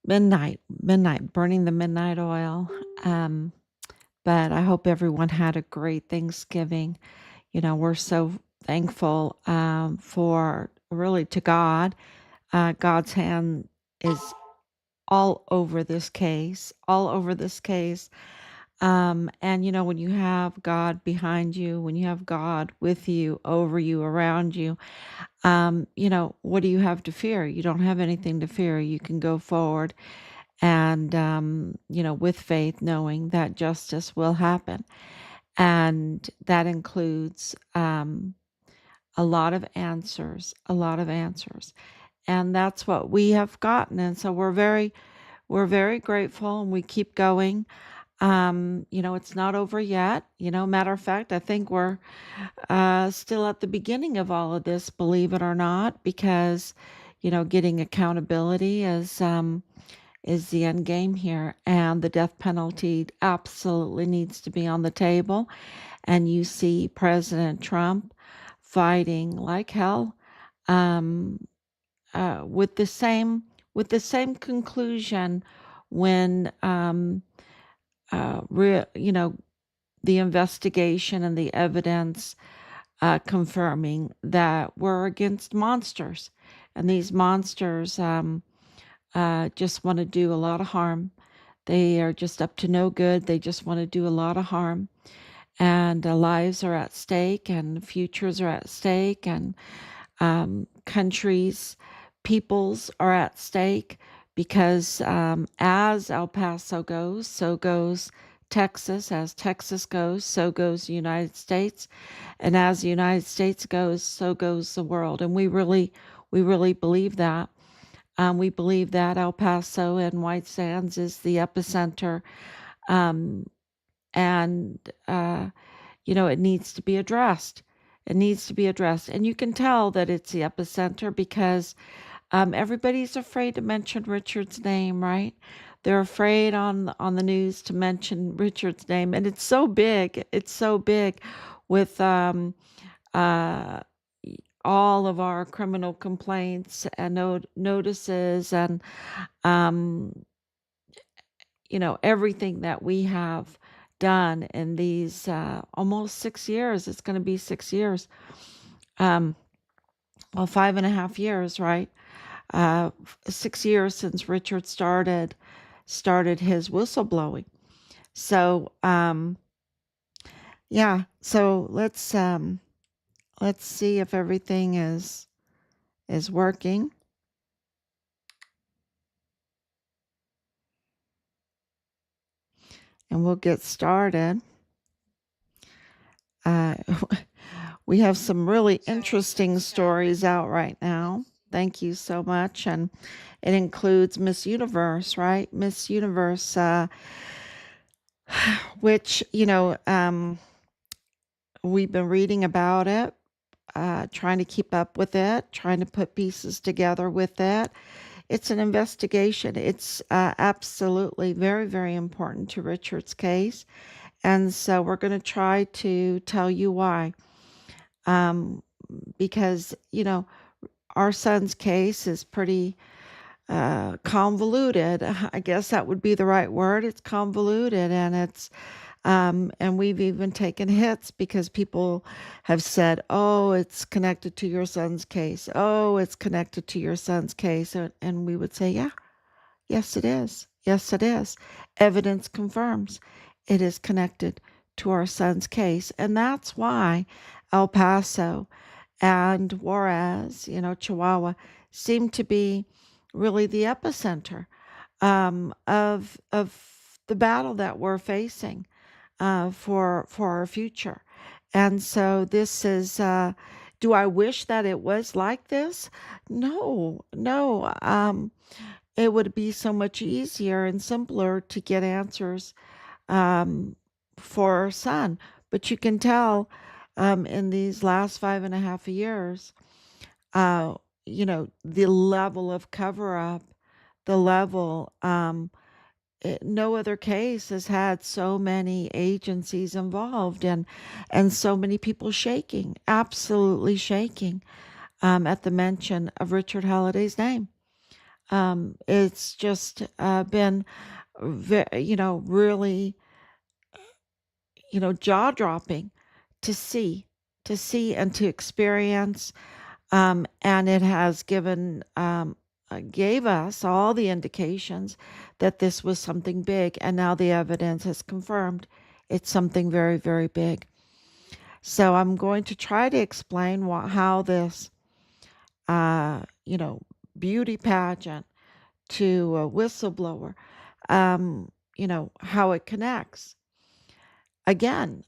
midnight, burning the midnight oil. Um, but I hope everyone had a great Thanksgiving. We're so thankful for really to God. God's hand is all over this case, all over this case. And when you have God behind you, when you have God with you, over you, around you, what do you have to fear? You don't have anything to fear. You can go forward and, with faith, knowing that justice will happen. And that includes a lot of answers, a lot of answers. And that's what we have gotten. And so we're very grateful and we keep going. It's not over yet. Matter of fact, I think we're still at the beginning of all of this, believe it or not, because, getting accountability is the end game here. And the death penalty absolutely needs to be on the table. And you see President Trump fighting like hell, um, with the same conclusion when the investigation and the evidence confirming that we're against monsters, and these monsters just want to do a lot of harm. They are just up to no good. They just want to do a lot of harm, and lives are at stake, and futures are at stake, and countries, peoples are at stake because as El Paso goes, so goes Texas. As Texas goes, so goes the United States. And as the United States goes, so goes the world. And we really believe that. We believe that El Paso and White Sands is the epicenter. Um, and it needs to be addressed. It needs to be addressed. And you can tell that it's the epicenter because everybody's afraid to mention Richard's name, right? They're afraid on the news to mention Richard's name, and it's so big. It's so big with uh, all of our criminal complaints and notices, and um, everything that we have done in these almost 6 years. It's going to be 6 years. Um, well, 5.5 years, right? 6 years since Richard started his whistleblowing. So yeah. So let's see if everything is working. And we'll get started. Uh, we have some really interesting stories out right now. Thank you so much. And it includes Miss Universe, right? Miss Universe, which, we've been reading about it, trying to keep up with it, trying to put pieces together with it. It's an investigation. It's absolutely very, very important to Richard's case. And so we're going to try to tell you why. Because, our son's case is pretty convoluted. I guess that would be the right word. It's convoluted, and we've even taken hits because people have said, "Oh, it's connected to your son's case. Oh, it's connected to your son's case," and we would say, "Yeah, yes, it is. Yes, it is. Evidence confirms it is connected to our son's case," and that's why El Paso and Juarez, Chihuahua, seem to be really the epicenter of the battle that we're facing for our future. And so this is. Do I wish that it was like this? No, no. It would be so much easier and simpler to get answers um, for our son. But you can tell in these last 5.5 years, uh, the level of cover up, the level, no other case has had so many agencies involved, and so many people shaking, absolutely shaking, at the mention of Richard Halliday's name. It's just been, really, jaw dropping to see, and to experience. And it has gave us all the indications that this was something big, and now the evidence has confirmed it's something very, very big. So I'm going to try to explain how this, uh, you know, beauty pageant to a whistleblower, how it connects. Again,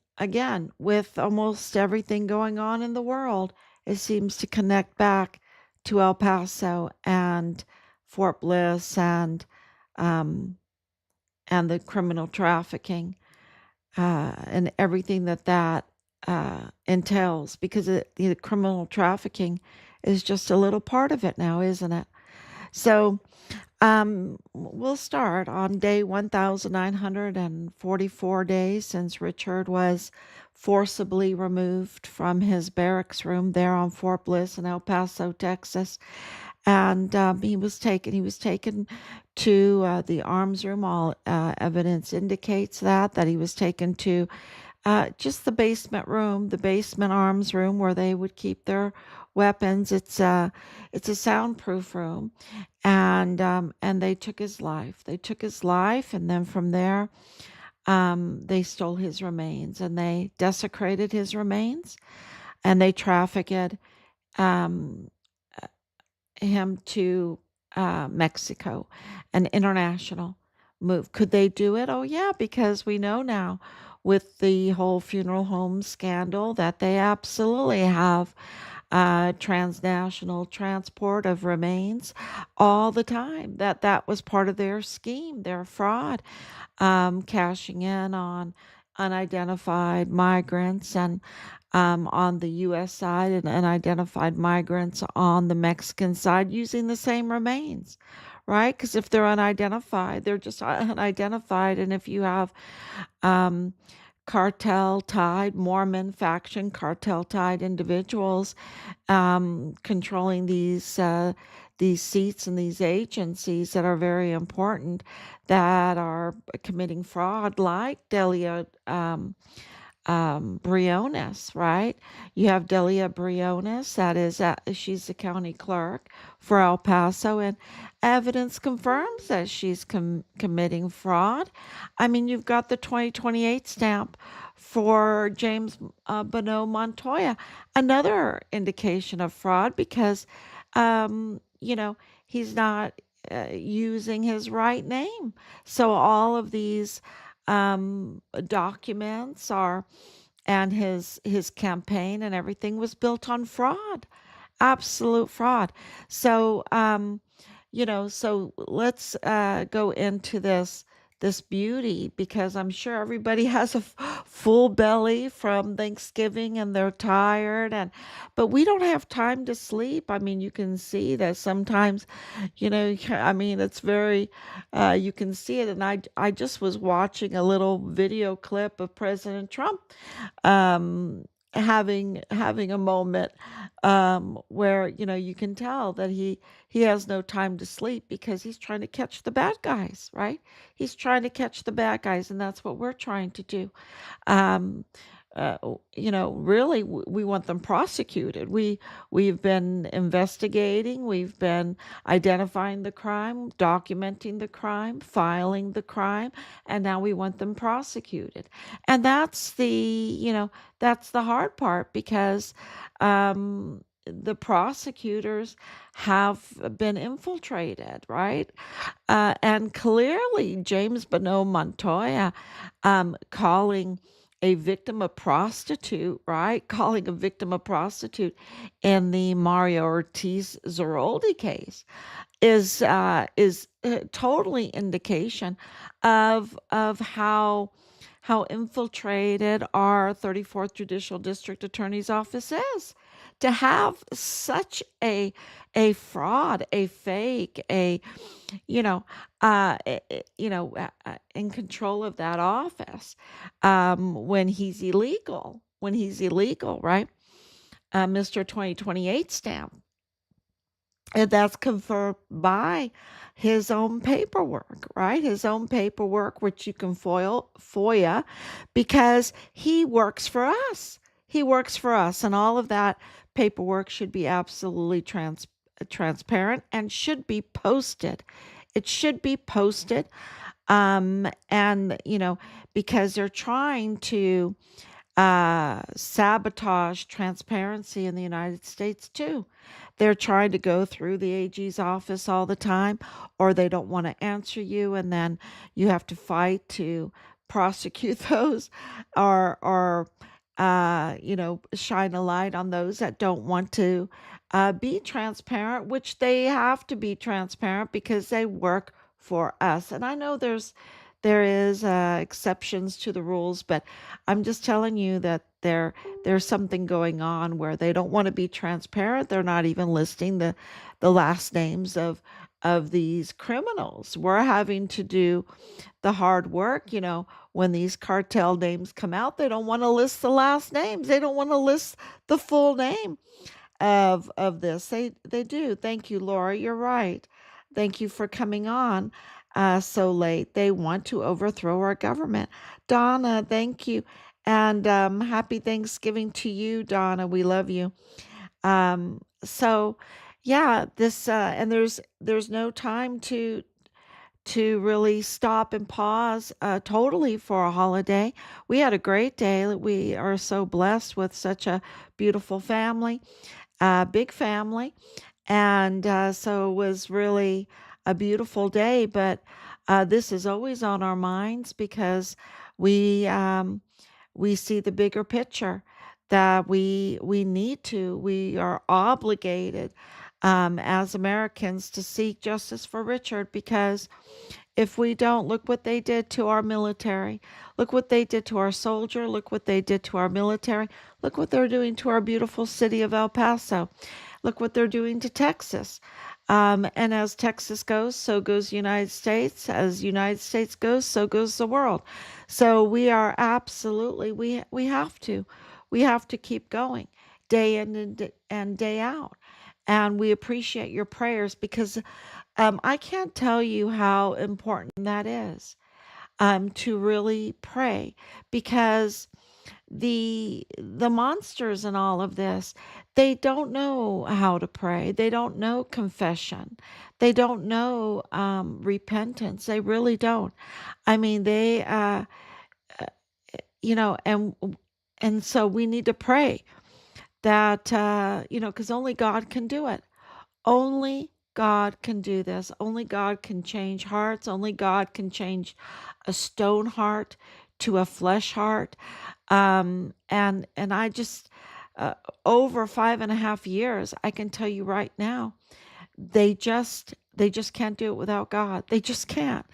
with almost everything going on in the world, it seems to connect back to El Paso and Fort Bliss um, and the criminal trafficking, and everything that entails, because the criminal trafficking is just a little part of it now, isn't it? So we'll start on day 1944 days since Richard was forcibly removed from his barracks room there on Fort Bliss in El Paso, Texas. And he was taken to the arms room. All evidence indicates that he was taken to just the basement arms room where they would keep their weapons. It's a soundproof room, and they took his life. They took his life, and then from there, they stole his remains, and they desecrated his remains, and they trafficked um, him to Mexico, an international move. Could they do it? Oh, yeah, because we know now with the whole funeral home scandal that they absolutely have transnational transport of remains all the time. That was part of their scheme, their fraud, cashing in on unidentified migrants, and on the U.S. side, and unidentified migrants on the Mexican side using the same remains, right? Because if they're unidentified, they're just unidentified. And if you have um, cartel tied, Mormon faction cartel tied individuals controlling these seats and these agencies that are very important, that are committing fraud, like Delia Briones, right? You have Delia Briones, she's the county clerk for El Paso, and evidence confirms that she's committing fraud. I mean, you've got the 2028 stamp for James Bonneau Montoya, another indication of fraud, because, he's not using his right name. So all of these documents are, and his campaign and everything was built on fraud, absolute fraud. So so let's go into this beauty, because I'm sure everybody has a full belly from Thanksgiving and they're tired, but we don't have time to sleep. I mean, you can see that sometimes, I mean, it's very, you can see it. And I just was watching a little video clip of President Trump um, having a moment where you can tell that he has no time to sleep, because he's trying to catch the bad guys, right? He's trying to catch the bad guys, and that's what we're trying to do. Um, uh, really, we want them prosecuted. We've been investigating, we've been identifying the crime, documenting the crime, filing the crime, and now we want them prosecuted. And that's the hard part, because the prosecutors have been infiltrated, right? And clearly, James Bonneau Montoya, calling a victim a prostitute, right? Calling a victim a prostitute in the Mario Ortiz Zeroldi case is totally indication of how infiltrated our 34th Judicial District Attorney's Office is, to have such a fraud, a fake, a in control of that office, when he's illegal, right? Mr. 2028 stamp. And that's confirmed by his own paperwork, right? His own paperwork, which you can FOIA, because he works for us. He works for us, and all of that paperwork should be absolutely transparent and should be posted. It should be posted, and because they're trying to sabotage transparency in the United States too. They're trying to go through the AG's office all the time, or they don't want to answer you, and then you have to fight to prosecute those, or shine a light on those that don't want to be transparent, which they have to be transparent because they work for us. And I know there is exceptions to the rules, but I'm just telling you that there's something going on where they don't want to be transparent. They're not even listing the last names of these criminals. We're having to do the hard work. When these cartel names come out, they don't want to list the last names. They don't want to list the full name of this. They do. Thank you, Laura. You're right. Thank you for coming on so late. They want to overthrow our government. Donna, thank you. And happy Thanksgiving to you, Donna. We love you. So yeah, this and there's no time to really stop and pause totally for a holiday. We had a great day. We are so blessed with such a beautiful family, big family. And so it was really a beautiful day. But this is always on our minds because we um, we see the bigger picture that we are obligated as Americans to seek justice for Richard, because if we don't, look what they did to our military. Look what they did to our soldier. Look what they did to our military. Look what they're doing to our beautiful city of El Paso. Look what they're doing to Texas. And as Texas goes, so goes the United States. As the United States goes, so goes the world. So we are absolutely we have to keep going day in and day out. And we appreciate your prayers because I can't tell you how important that is, to really pray, because the monsters in all of this, they don't know how to pray. They don't know confession. They don't know repentance. They really don't. I mean, they you know and so we need to pray that because only God can do it. Only God can do this. Only God can change hearts. Only God can change a stone heart to a flesh heart. And I just uh, over 5.5 years, I can tell you right now, they just can't do it without God. They just can't.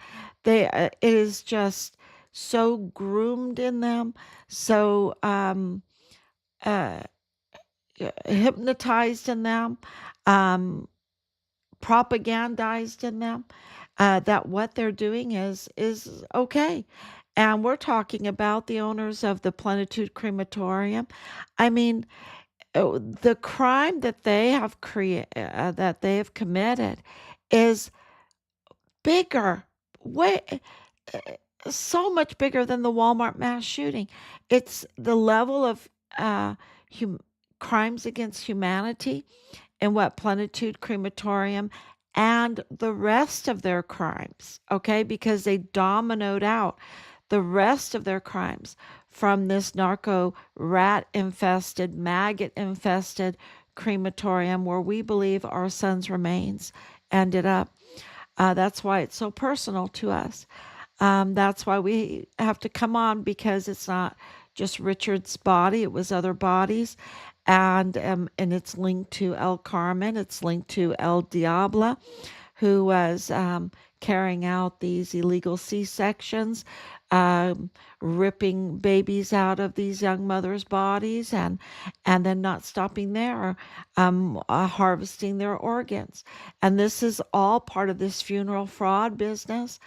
It is just so groomed in them, so uh, hypnotized in them. Um, Propagandized in them, that what they're doing is okay. And we're talking about the owners of the Plenitude Crematorium. I mean, the crime that they have committed is bigger, way uh, so much bigger than the Walmart mass shooting. It's the level of uh, hum- crimes against humanity in what Plenitude Crematorium and the rest of their crimes, okay? Because they dominoed out the rest of their crimes from this narco rat infested, maggot infested crematorium where we believe our son's remains ended up. That's why it's so personal to us. That's why we have to come on, because it's not just Richard's body, it was other bodies. And it's linked to El Carmen, it's linked to El Diablo, who was carrying out these illegal C-sections, ripping babies out of these young mothers' bodies, and then not stopping there, harvesting their organs. And this is all part of this funeral fraud business,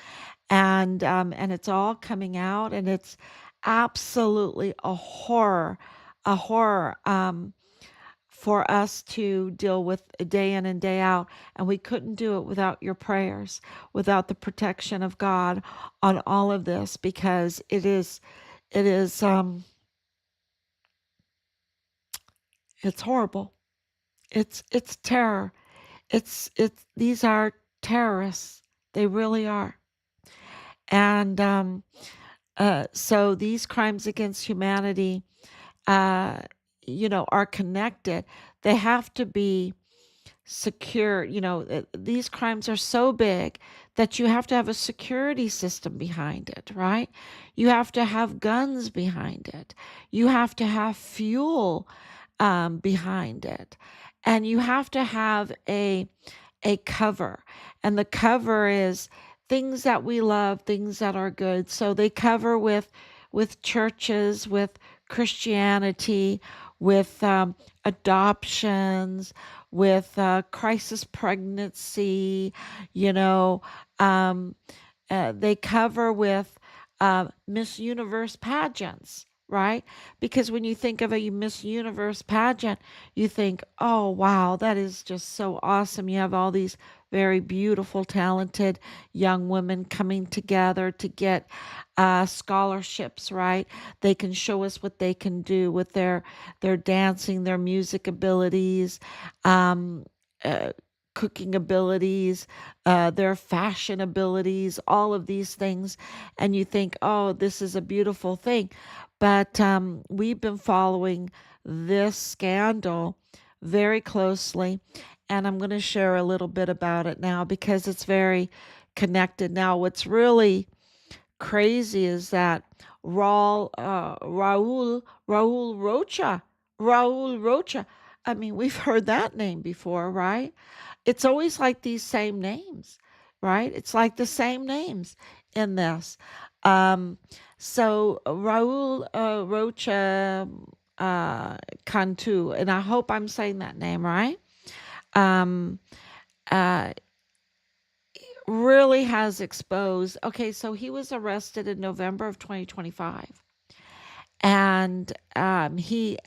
and it's all coming out, and it's absolutely a horror for us to deal with day in and day out. And we couldn't do it without your prayers, without the protection of God on all of this, because it is, it's horrible. It's terror. These are terrorists. They really are. And so these crimes against humanity, uh, are connected. They have to be secure. These crimes are so big that you have to have a security system behind it, right? You have to have guns behind it. You have to have fuel behind it, and you have to have a cover. And the cover is things that we love, things that are good. So they cover with churches, with Christianity, with adoptions, with crisis pregnancy, you know, um, they cover with Miss Universe pageants, right? Because when you think of a Miss Universe pageant, you think, oh, wow, that is just so awesome. You have all these very beautiful, talented young women coming together to get scholarships, right? They can show us what they can do with their dancing, their music abilities, um, uh, cooking abilities, their fashion abilities, all of these things. And you think, oh, this is a beautiful thing. But we've been following this scandal very closely. And I'm going to share a little bit about it now because it's very connected. Now, what's really crazy is that Raúl Rocha, Raúl Rocha. I mean, we've heard that name before, right? It's always like these same names, right? It's like the same names in this. Um, so Raúl Rocha Cantú, and I hope I'm saying that name right. Um, uh, really has exposed. Okay, so he was arrested in November of 2025, and he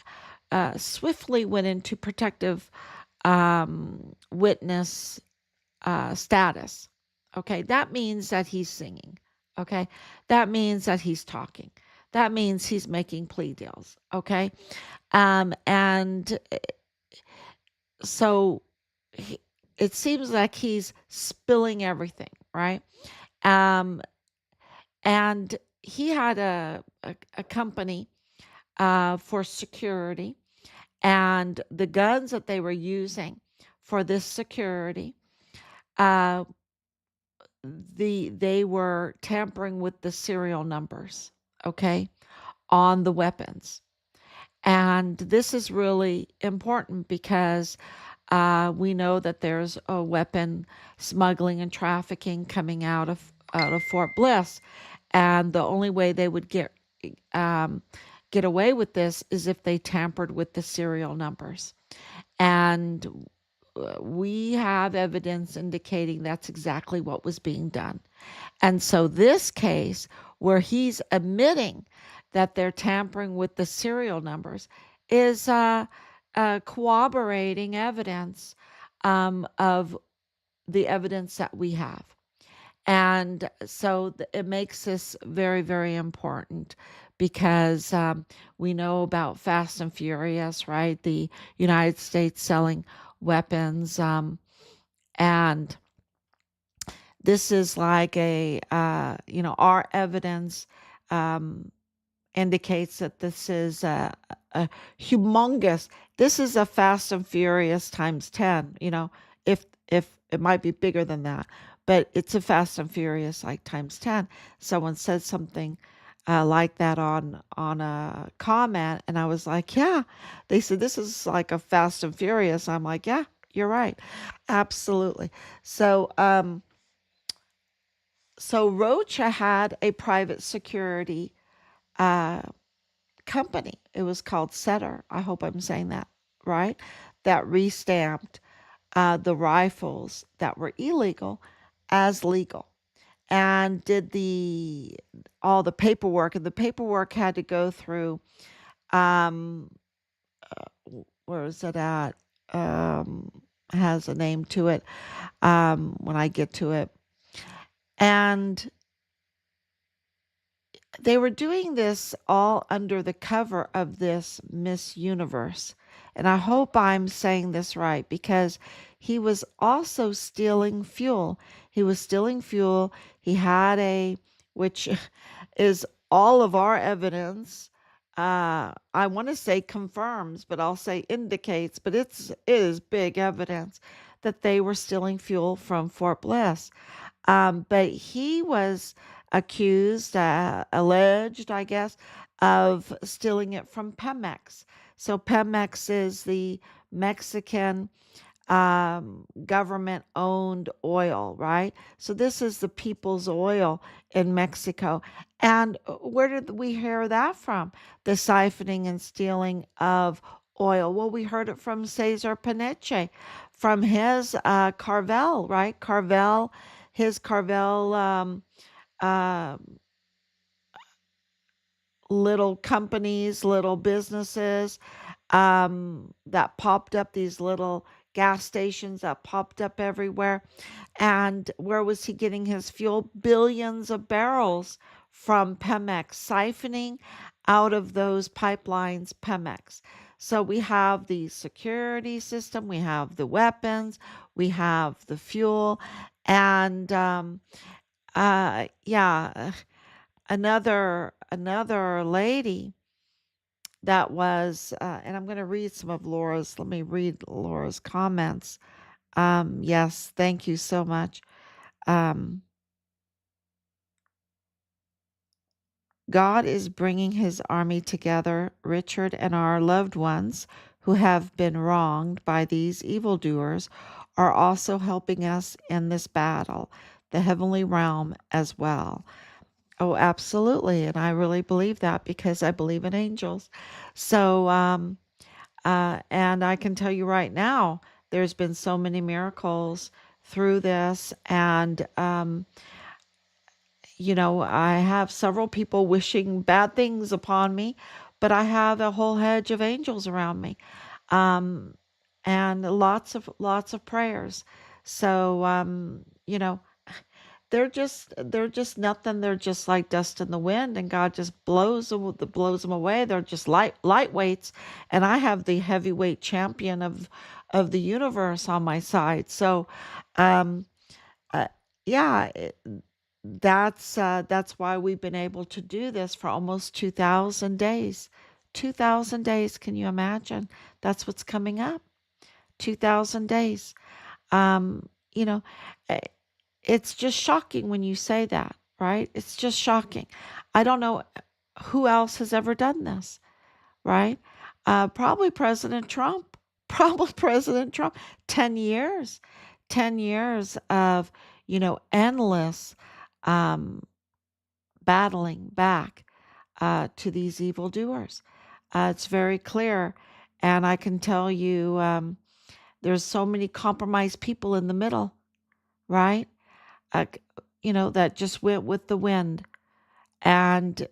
swiftly went into protective witness status. Okay, that means that he's singing. Okay, that means that he's talking. That means he's making plea deals. Okay, and so he, it seems like he's spilling everything, right? Um, and he had a company for security, and the guns that they were using for this security, uh, they were tampering with the serial numbers, okay, on the weapons. And this is really important because we know that there's a weapon smuggling and trafficking coming out of Fort Bliss, and the only way they would um, get away with this is if they tampered with the serial numbers. And we have evidence indicating that's exactly what was being done. And so this case, where he's admitting that they're tampering with the serial numbers, is corroborating evidence of the evidence that we have. And so it makes this very, very important because we know about Fast and Furious, right? The United States selling weapons. And this is like our evidence um, indicates that this is a humongous, this is a Fast and Furious times 10, if it might be bigger than that, but it's a Fast and Furious like times 10. Someone said something like that on a comment, and I was like, yeah. They said this is like a Fast and Furious. I'm like, yeah, you're right, absolutely. So Rocha had a private security uh, company. It was called SEDENA. I hope I'm saying that right. That restamped the rifles that were illegal as legal, and did the all the paperwork. And the paperwork had to go through um, where is it at? Um, has a name to it when I get to it. And they were doing this all under the cover of this Miss Universe. And I hope I'm saying this right because he was also stealing fuel. He was stealing fuel. He had which is all of our evidence. I want to say confirms, but I'll say indicates, but it is big evidence that they were stealing fuel from Fort Bliss. But he was accused, alleged, I guess, of stealing it from Pemex. So Pemex is the Mexican government owned oil, right? So this is the people's oil in Mexico. And where did we hear that from? The siphoning and stealing of oil. Well, we heard it from Cesar Peniche, from his Carvel, right? Carvel, his Carvel uh, little companies, little businesses that popped up, these little gas stations that popped up everywhere. And where was he getting his fuel? Billions of barrels from Pemex, siphoning out of those pipelines, Pemex. So we have the security system, we have the weapons, we have the fuel, and yeah, another lady that was, and I'm going to read some of Laura's. Let me read Laura's comments. Yes, thank you so much. Um, God is bringing his army together. Richard and our loved ones who have been wronged by these evildoers are also helping us in this battle, the heavenly realm as well. Oh, absolutely. And I really believe that because I believe in angels. So, and I can tell you right now, there's been so many miracles through this. And, I have several people wishing bad things upon me, but I have a whole hedge of angels around me. Um, and lots of prayers. So, they're just nothing. They're just like dust in the wind, and God just blows them away. They're just lightweights, and I have the heavyweight champion of the universe on my side. So, um, uh, yeah, that's why we've been able to do this for almost 2,000 days. 2,000 days. Can you imagine? That's what's coming up. 2,000 days. You know, eh, it's just shocking when you say that, right? It's just shocking. I don't know who else has ever done this, right? Probably President Trump. Probably President Trump. 10 years. 10 years of, endless um, battling back to these evildoers. It's very clear. And I can tell you there's so many compromised people in the middle, right? uh, that just went with the wind. And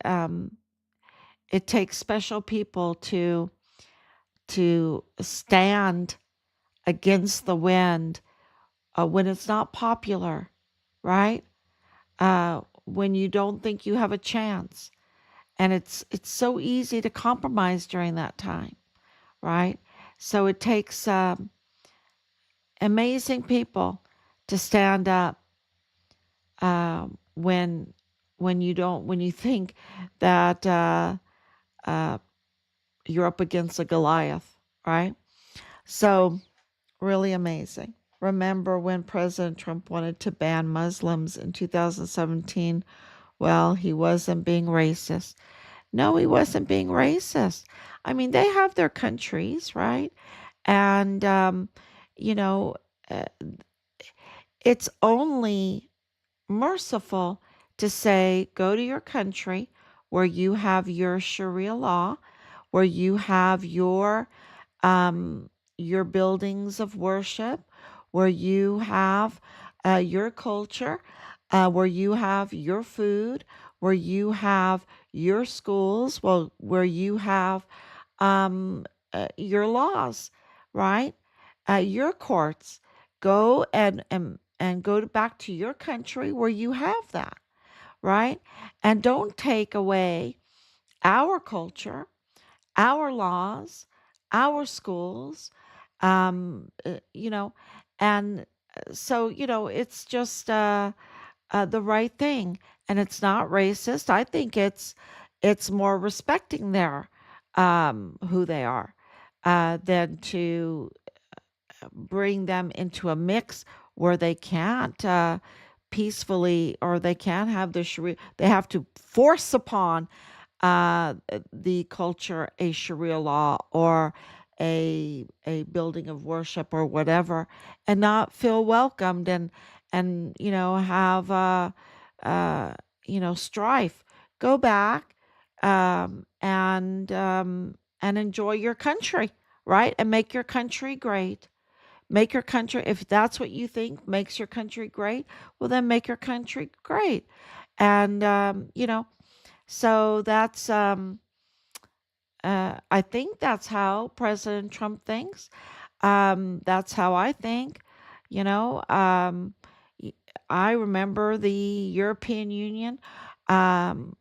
it takes special people to stand against the wind when it's not popular, right? When you don't think you have a chance, and it's so easy to compromise during that time, right? So it takes amazing people to stand up when when you think that uh, you're up against a Goliath, right? So really amazing. Remember when President Trump wanted to ban Muslims in 2017? Well, he wasn't being racist. No, he wasn't being racist. I mean, they have their countries, right? And you know, uh, it's only merciful to say, go to your country where you have your Sharia law, where you have your buildings of worship, where you have your culture, where you have your food, where you have your schools, well, where you have your laws, right? Your courts. Go and go back to your country where you have that, right? And don't take away our culture, our laws, our schools, you know, and so, it's just the right thing, and it's not racist. I think it's more respecting their who they are than to bring them into a mix where they can't peacefully, or they can't have the Sharia. They have to force upon the culture a Sharia law or a building of worship or whatever, and not feel welcomed, and have uh, strife. Go back and enjoy your country, right? And make your country great. Make your country, if that's what you think makes your country great, well, then make your country great. And, so I think that's how President Trump thinks. That's how I think. You know, y- I remember the European Union. Um,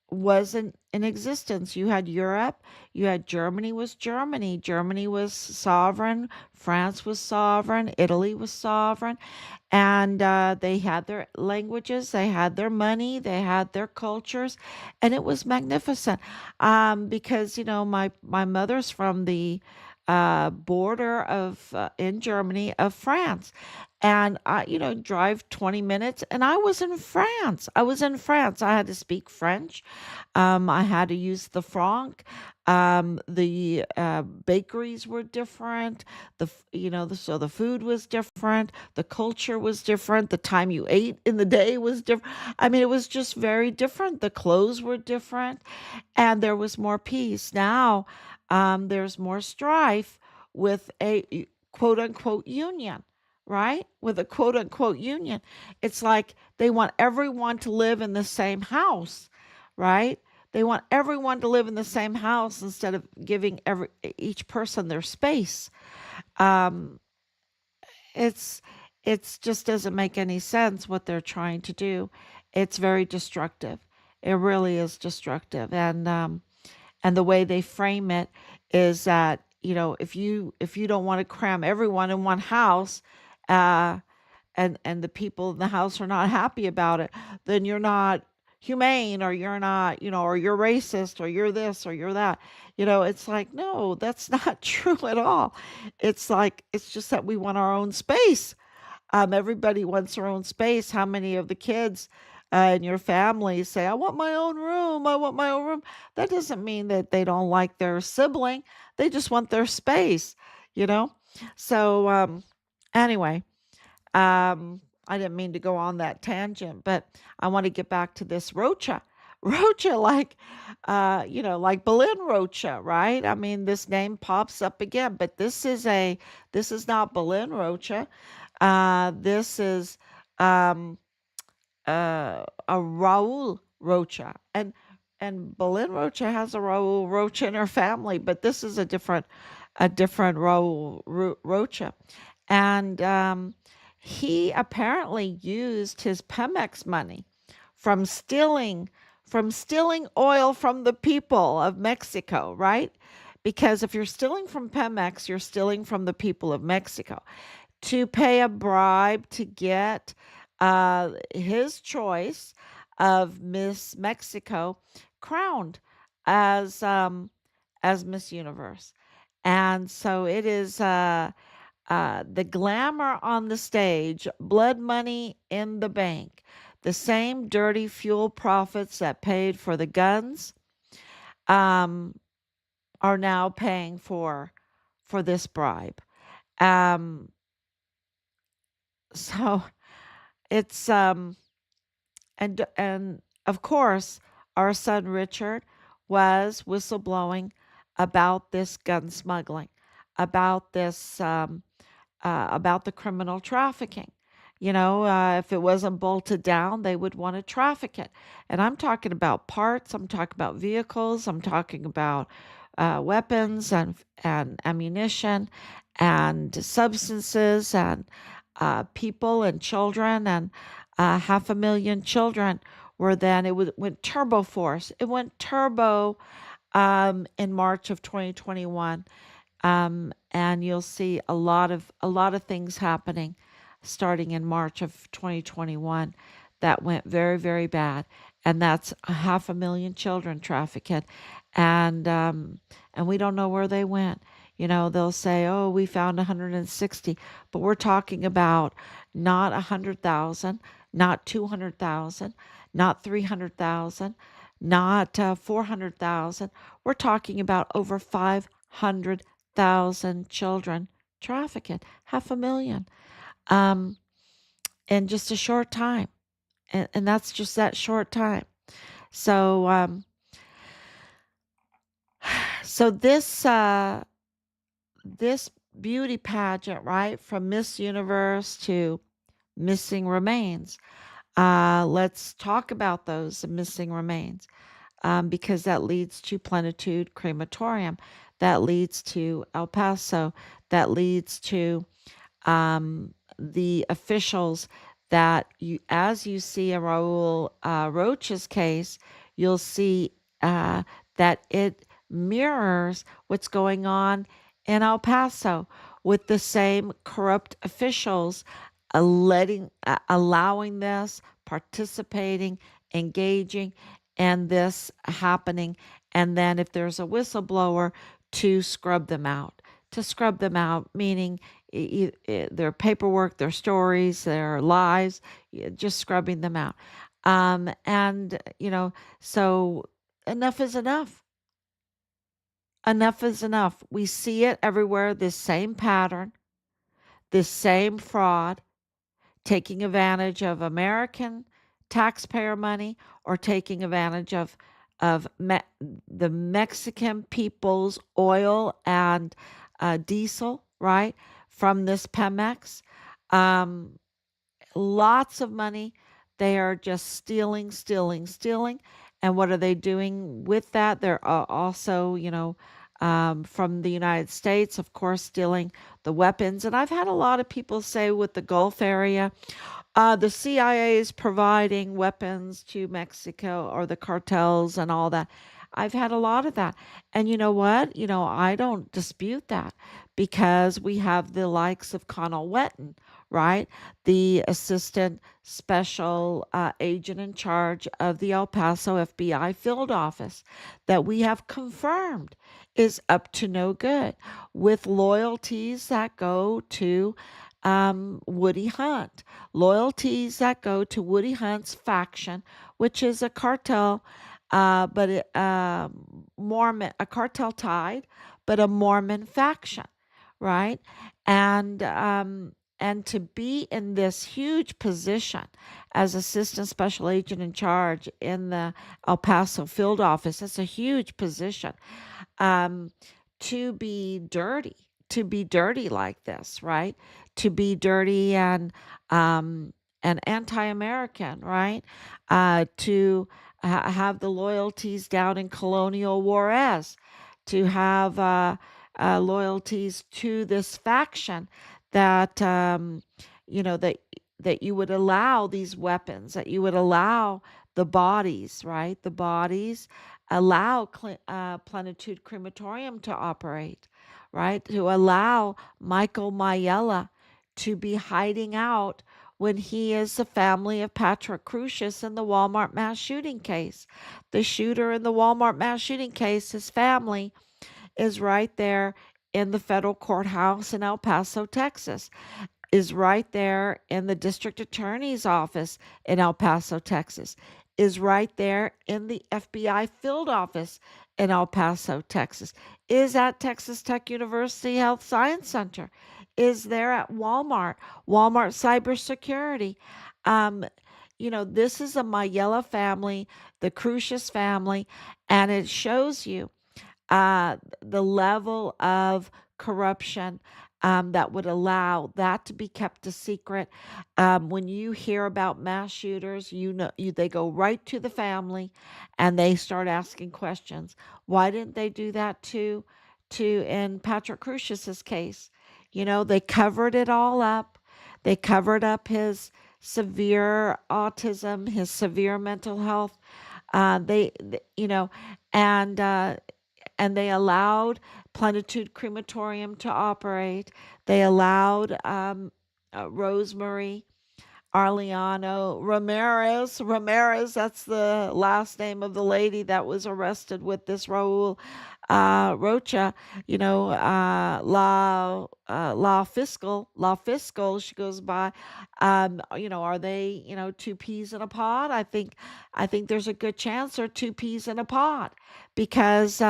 wasn't in existence. You had Europe, you had Germany was Germany. Germany was sovereign, France was sovereign, Italy was sovereign, and they had their languages, they had their money, they had their cultures, and it was magnificent. Because my mother's from the border of in Germany of France, and I drive 20 minutes, and I was in France. I was in France. I had to speak French. I had to use the franc. The bakeries were different. So the food was different. The culture was different. The time you ate in the day was different. I mean, it was just very different. The clothes were different, and there was more peace. Now, there's more strife with a quote unquote union, right? With a quote unquote union. It's like they want everyone to live in the same house, right? They want everyone to live in the same house instead of giving each person their space. Um, it's it's just doesn't make any sense what they're trying to do. It's very destructive. It really is destructive, and the way they frame it is that if you don't want to cram everyone in one house, uh, and the people in the house are not happy about it, then you're not humane, or you're not, or you're racist, or you're this, or you're that. It's like, no, that's not true at all. It's like, it's just that we want our own space. Everybody wants their own space. How many of the kids in your family say, I want my own room, I want my own room? That doesn't mean that they don't like their sibling. They just want their space, you know? So, anyway, I didn't mean to go on that tangent, but I want to get back to this Rocha. Rocha, like, like Berlin Rocha, right? I mean, this name pops up again, but this is not Berlin Rocha. This is um, a Raúl Rocha, and Berlin Rocha has a Raúl Rocha in her family, but this is a different Raúl Rocha, and he apparently used his Pemex money from stealing oil from the people of Mexico, right? Because if you're stealing from Pemex, you're stealing from the people of Mexico to pay a bribe to get his choice of Miss Mexico crowned as Miss Universe. And so it is the glamour on the stage, blood money in the bank. The same dirty fuel profits that paid for the guns um, are now paying for this bribe. Um, so it's and of course our son Richard was whistleblowing about this gun smuggling, about this about the criminal trafficking. If it wasn't bolted down, they would want to traffic it. And I'm talking about parts, I'm talking about vehicles, I'm talking about weapons and ammunition and substances and people and children, and 500,000 children were then, went turbo force. It went turbo in March of 2021. And you'll see a lot of things happening starting in March of 2021 that went very, very bad. And that's 500,000 children trafficked, and we don't know where they went. They'll say, "Oh, we found 160," but we're talking about not 100,000, not 200,000, not 300,000, not 400,000. We're talking about over 500,000 children trafficked, 500,000, um, in just a short time. And that's just that short time. So, so this beauty pageant, right, from Miss Universe to missing remains. Let's talk about those missing remains, because that leads to Plenitude Crematorium, that leads to El Paso, that leads to the officials that as you see in Raúl Rocha's case, you'll see that it mirrors what's going on in El Paso with the same corrupt officials allowing this, participating, engaging, and this happening. And then if there's a whistleblower, to scrub them out. To scrub them out, meaning their paperwork, their stories, their lives, just scrubbing them out. And, so enough is enough. Enough is enough. We see it everywhere, this same pattern, this same fraud, taking advantage of American taxpayer money or taking advantage of the Mexican people's oil and diesel, right, from this Pemex. Um, Lots of money. They are just stealing, stealing, stealing. And what are they doing with that? They're also, from the United States, of course, stealing the weapons. And I've had a lot of people say with the Gulf area, the CIA is providing weapons to Mexico or the cartels and all that. I've had a lot of that. And you know what? I don't dispute that, because we have the likes of Connell Wetton, right? The assistant special agent in charge of the El Paso FBI field office, that we have confirmed is up to no good, with loyalties that go to Woody Hunt, loyalties that go to Woody Hunt's faction, which is a cartel, but Mormon, a cartel tied, but a Mormon faction, right? And to be in this huge position as assistant special agent in charge in the El Paso field office, that's a huge position. Um, to be dirty like this, right? To be dirty and anti-American, right? To have the loyalties down in Colonial Juarez, to have loyalties to this faction that that you would allow these weapons, that you would allow the bodies, right? The bodies allow Plenitude Crematorium to operate, right? To allow Michael Mayella to be hiding out when he is the family of Patrick Crucius in the Walmart mass shooting case. The shooter in the Walmart mass shooting case, his family is right there in the federal courthouse in El Paso, Texas, is right there in the district attorney's office in El Paso, Texas, is right there in the FBI field office in El Paso, Texas, is at Texas Tech University Health Science Center, is there at Walmart Cybersecurity. Um, this is a Mayella family, the Crucius family, and it shows you the level of corruption that would allow that to be kept a secret. When you hear about mass shooters, they go right to the family, and they start asking questions. Why didn't they do that to in Patrick Crucius's case? They covered it all up. They covered up his severe autism, his severe mental health. You know, and they allowed Plenitude Crematorium to operate. They allowed Rosemary Arliano Ramirez, that's the last name of the lady that was arrested with this Raúl Rocha, La Fiscal, she goes by. Are they, two peas in a pod? I think there's a good chance they're two peas in a pod because,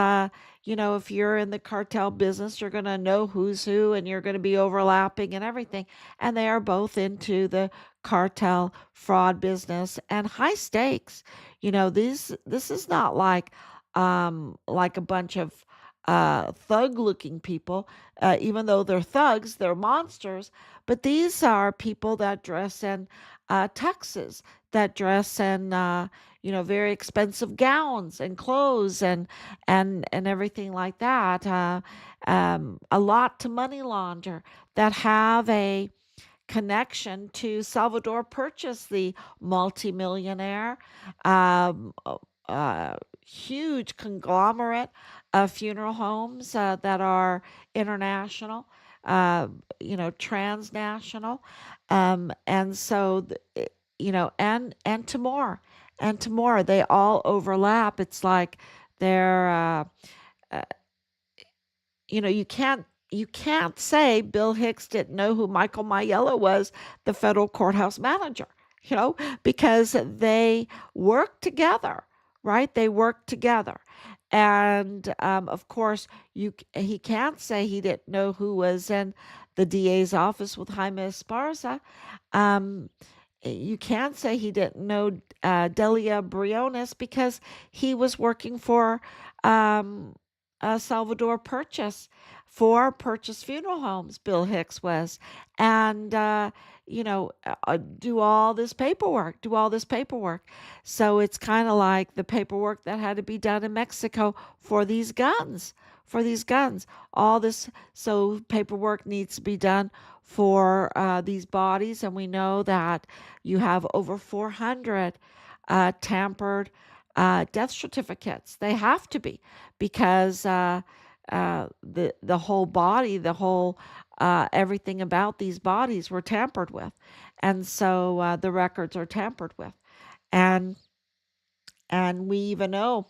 if you're in the cartel business, you're going to know who's who and you're going to be overlapping and everything. And they are both into the cartel fraud business and high stakes. This is not like a bunch of thug looking people. Even though they're thugs, they're monsters. But these are people that dress in tuxes, that dress in very expensive gowns and clothes and everything like that. A lot to money launder, that have a connection to Salvador Purchase, the multimillionaire, huge conglomerate of funeral homes that are international, transnational, and so and to more, they all overlap. It's like they're uh, you can't say Bill Hicks didn't know who Michael Mayella was, the federal courthouse manager, because they work together, right? They work together. And of course, he can't say he didn't know who was in the DA's office with Jaime Esparza. Um, you can't say he didn't know Delia Briones because he was working for um, Salvador Purchase for Purchase Funeral Homes. Bill Hicks was, and do all this paperwork. So it's kind of like the paperwork that had to be done in Mexico for these guns. All this, so paperwork needs to be done for these bodies, and we know that you have over 400 tampered death certificates. They have to be because the whole body, the whole everything about these bodies were tampered with, and so the records are tampered with, and we even know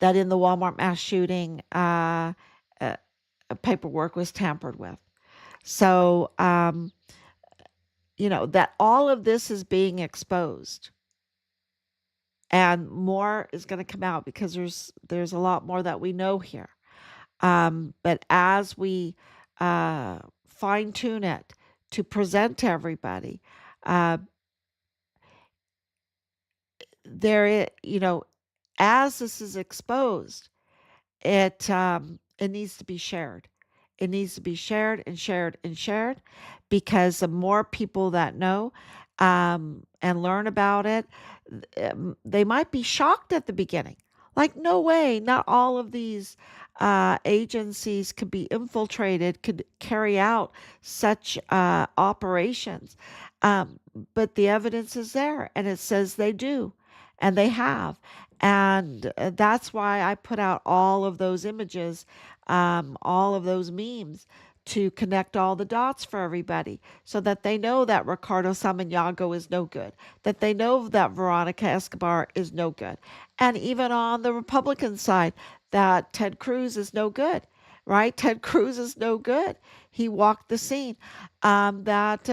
that in the Walmart mass shooting, uh, paperwork was tampered with. So that all of this is being exposed, and more is going to come out because there's a lot more that we know here. But as we fine tune it to present to everybody, uh, as this is exposed, it needs to be shared. It needs to be shared and shared and shared because the more people that know and learn about it, they might be shocked at the beginning. Like, no way, not all of these agencies could be infiltrated, could carry out such operations. Um, but the evidence is there and it says they do and they have. And that's why I put out all of those images, all of those memes to connect all the dots for everybody so that they know that Ricardo Samaniego is no good, that they know that Veronica Escobar is no good. And even on the Republican side, that Ted Cruz is no good, right? Ted Cruz is no good. He walked the scene. That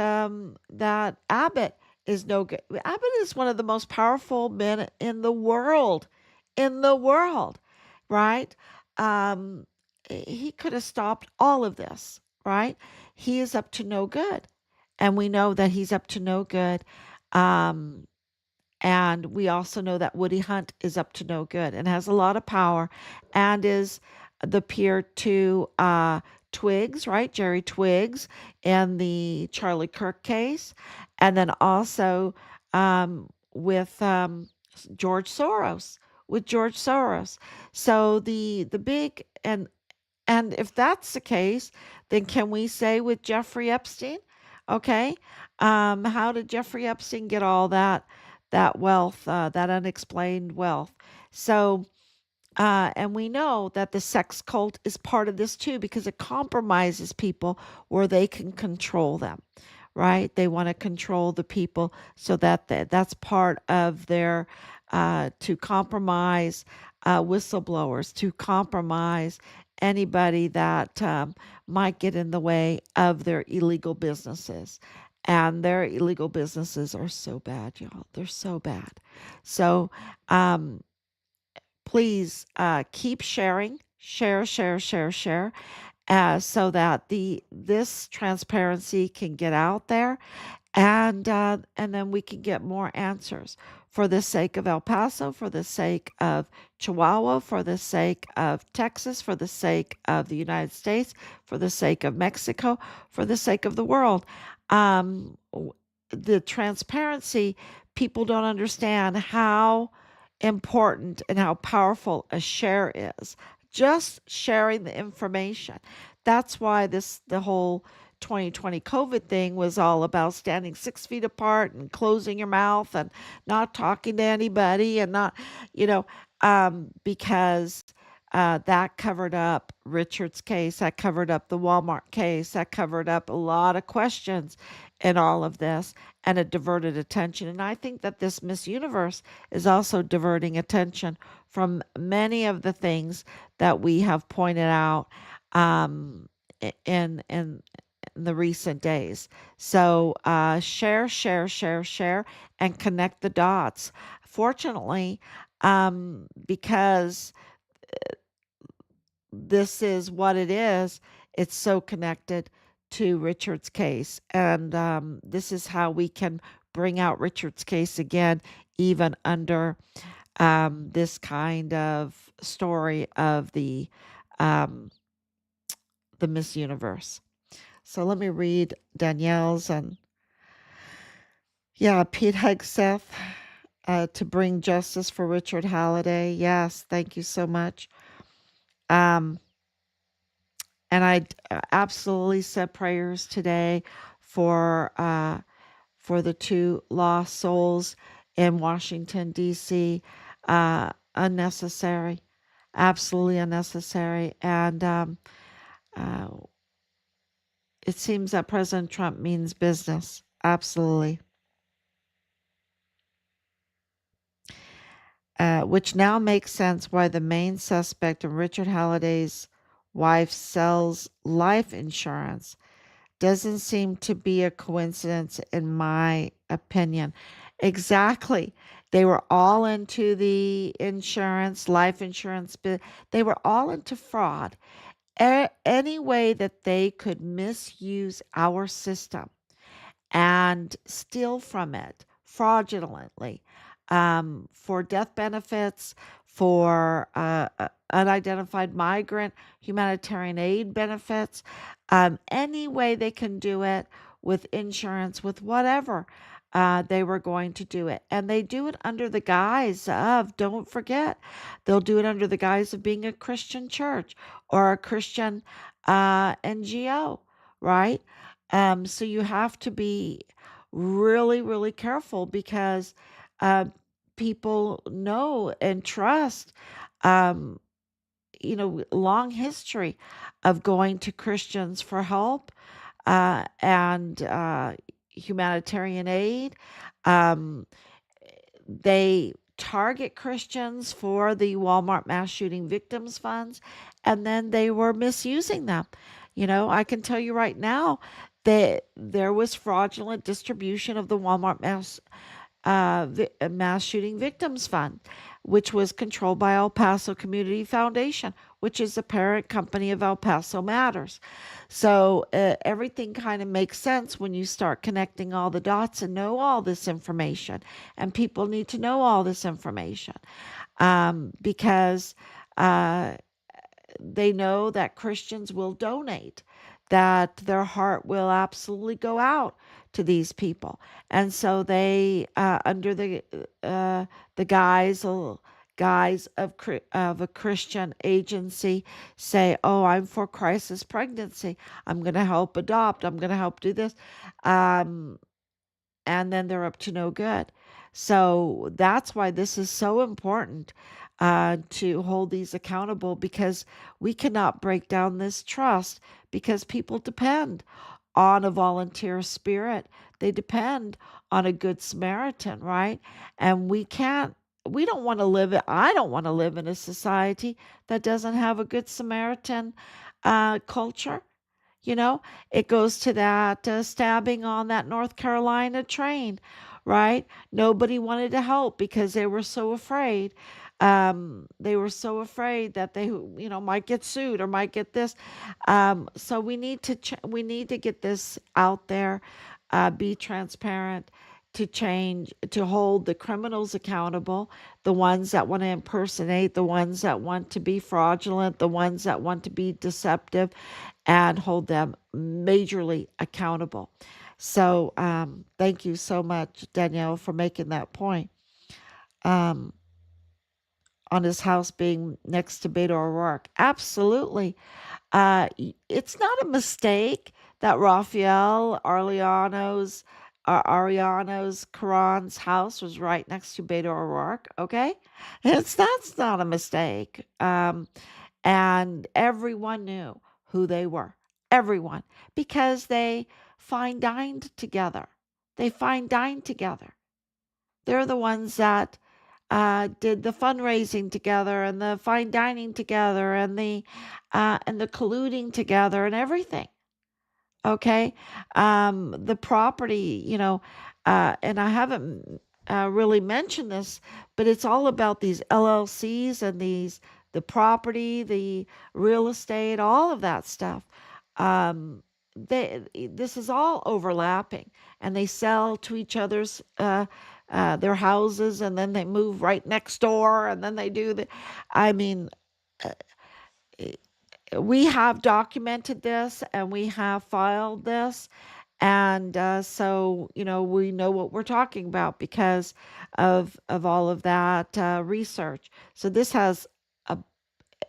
Abbott is no good. Abbott is one of the most powerful men in the world, right? Um, he could have stopped all of this, right? He is up to no good. And we know that he's up to no good. Um, and we also know that Woody Hunt is up to no good and has a lot of power and is the peer to Twiggs, right? Jerry Twiggs and the Charlie Kirk case, and then also with George Soros, with George Soros. So the big and if that's the case, then can we say with Jeffrey Epstein? Okay, how did Jeffrey Epstein get all that wealth, that unexplained wealth? So and we know that the sex cult is part of this too because it compromises people where they can control them, right? They want to control the people so that that's part of their, to compromise whistleblowers, to compromise anybody that might get in the way of their illegal businesses. And their illegal businesses are so bad, y'all. They're so bad. So, please keep sharing, share, so that this transparency can get out there, and then we can get more answers for the sake of El Paso, for the sake of Chihuahua, for the sake of Texas, for the sake of the United States, for the sake of Mexico, for the sake of the world. The transparency, people don't understand how important and how powerful a share is. Just sharing the information. That's why the whole 2020 COVID thing was all about standing 6 feet apart and closing your mouth and not talking to anybody and not, you know, because that covered up Richard's case, that covered up the Walmart case, that covered up a lot of questions in all of this, and it diverted attention. And I think that this Miss Universe is also diverting attention from many of the things that we have pointed out in the recent days. So share, and connect the dots. Fortunately, because this is what it is, it's so connected to Richard's case. And this is how we can bring out Richard's case again, even under this kind of story of um, the Miss Universe. So let me read Danielle's and yeah, Pete Hegseth, to bring justice for Richard Halliday. Yes, thank you so much. Um, and I absolutely said prayers today for for the two lost souls in Washington D.C. Unnecessary, absolutely unnecessary, and uh, it seems that President Trump means business. Absolutely. Which now makes sense why the main suspect in Richard Halliday's wife sells life insurance. Doesn't seem to be a coincidence, in my opinion. Exactly. They were all into the insurance, life insurance. They were all into fraud. Any way that they could misuse our system and steal from it fraudulently, for death benefits, for unidentified migrant humanitarian aid benefits, any way they can do it with insurance, with whatever. They were going to do it. And they do it under the guise of, don't forget, they'll do it under the guise of being a Christian church or a Christian NGO, right? So you have to be really, really careful because uh, people know and trust, um, long history of going to Christians for help and humanitarian aid. Um, they target Christians for the Walmart mass shooting victims funds, and then they were misusing them. I can tell you right now that there was fraudulent distribution of the Walmart mass shooting victims fund, which was controlled by El Paso Community Foundation, which is the parent company of El Paso Matters. So everything kind of makes sense when you start connecting all the dots and know all this information. And people need to know all this information because they know that Christians will donate, that their heart will absolutely go out to these people. And so they, under the guise of a Christian agency, say, "Oh, I'm for crisis pregnancy. I'm going to help adopt. I'm going to help do this," um, and then they're up to no good. So that's why this is so important, to hold these accountable, because we cannot break down this trust, because people depend on a volunteer spirit. They depend on a good Samaritan, right? And we don't want to I don't want to live in a society that doesn't have a good Samaritan culture. You know, it goes to that stabbing on that North Carolina train, right? Nobody wanted to help because they were so afraid. They were so afraid that they, might get sued or might get this. So we need to get this out there, be transparent, to change, to hold the criminals accountable, the ones that want to impersonate, the ones that want to be fraudulent, the ones that want to be deceptive, and hold them majorly accountable. So, thank you so much, Danielle, for making that point. Um, on his house being next to Beto O'Rourke. Absolutely. It's not a mistake that Ariano's Quran's house was right next to Beto O'Rourke. Okay, that's not a mistake. And everyone knew who they were. Everyone, because they fine dined together. They fine dined together. They're the ones that did the fundraising together and the fine dining together and the colluding together and everything. Okay, the property, and I haven't really mentioned this, but it's all about these LLCs and the property, the real estate, all of that stuff. Um, this is all overlapping, and they sell to each other's their houses, and then they move right next door, and then they do the. I mean, we have documented this and we have filed this. And so, we know what we're talking about because of all of that research. So this a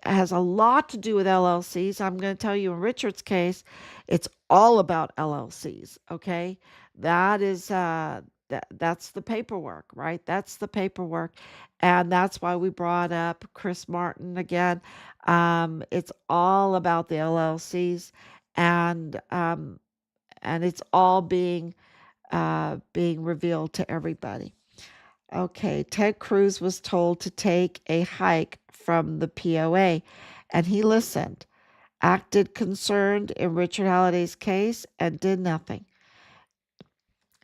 has a lot to do with LLCs. I'm going to tell you in Richard's case, it's all about LLCs. Okay, that is that's the paperwork, right? That's the paperwork, and that's why we brought up Chris Martin again. It's all about the LLCs, and it's all being revealed to everybody. Okay, Ted Cruz was told to take a hike from the POA, and he listened, acted concerned in Richard Halliday's case, and did nothing.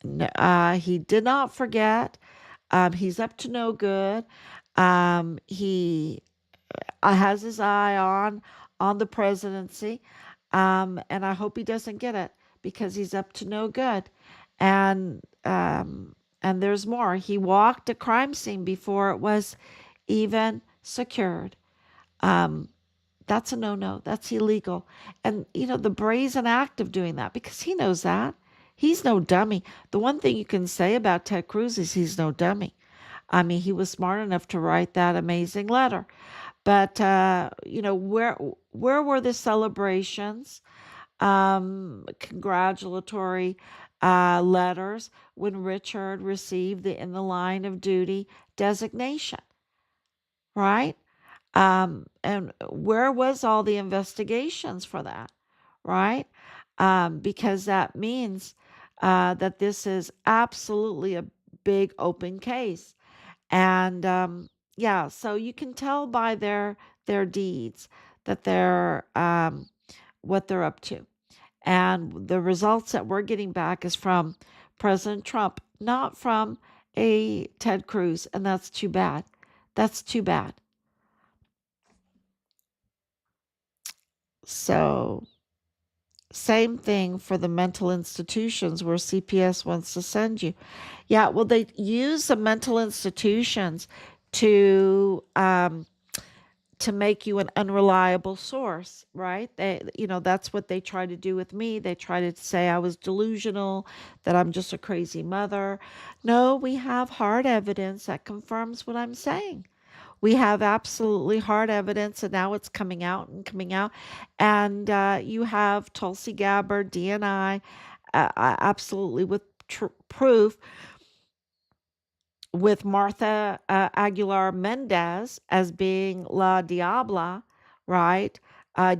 He did not forget. He's up to no good. He has his eye on the presidency, and I hope he doesn't get it because he's up to no good. And there's more. He walked a crime scene before it was even secured. Um, that's a no-no. That's illegal. And the brazen act of doing that, because he knows that. He's no dummy. The one thing you can say about Ted Cruz is he's no dummy. I mean, he was smart enough to write that amazing letter. But where were the celebrations, congratulatory letters when Richard received the in the line of duty designation, right? And where was all the investigations for that, right? Because that means that this is absolutely a big open case. And yeah, so you can tell by their deeds that they're what they're up to. And the results that we're getting back is from President Trump, not from a Ted Cruz, and that's too bad. That's too bad. So, same thing for the mental institutions where CPS wants to send you. Yeah, well, they use the mental institutions to to make you an unreliable source, right? That's what they try to do with me. They try to say I was delusional, that I'm just a crazy mother. No, we have hard evidence that confirms what I'm saying. We have absolutely hard evidence, and now it's coming out and coming out. And you have Tulsi Gabbard, DNI, absolutely with proof, with Martha Aguilar Mendez as being La Diabla, right?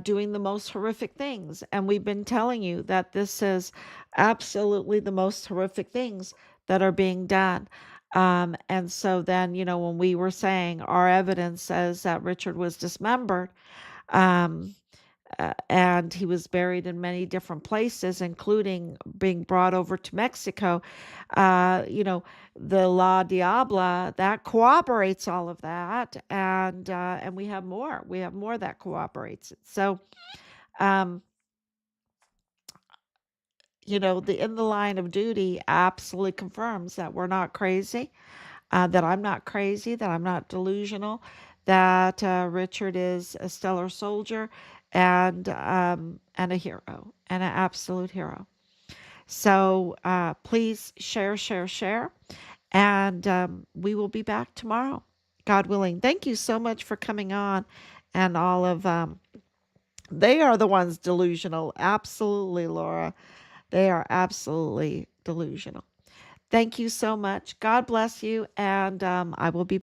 Doing the most horrific things. And we've been telling you that this is absolutely the most horrific things that are being done. And so then, when we were saying our evidence says that Richard was dismembered, um, and he was buried in many different places, including being brought over to Mexico. The La Diabla that corroborates all of that, and we have more. We have more that corroborates it. So, um, the in the line of duty absolutely confirms that we're not crazy, that I'm not crazy, that I'm not delusional, that Richard is a stellar soldier and a hero, and an absolute hero. So please share, share, share, and we will be back tomorrow, God willing. Thank you so much for coming on, and all of they are the ones delusional. Absolutely, Laura. They are absolutely delusional. Thank you so much. God bless you, and I will be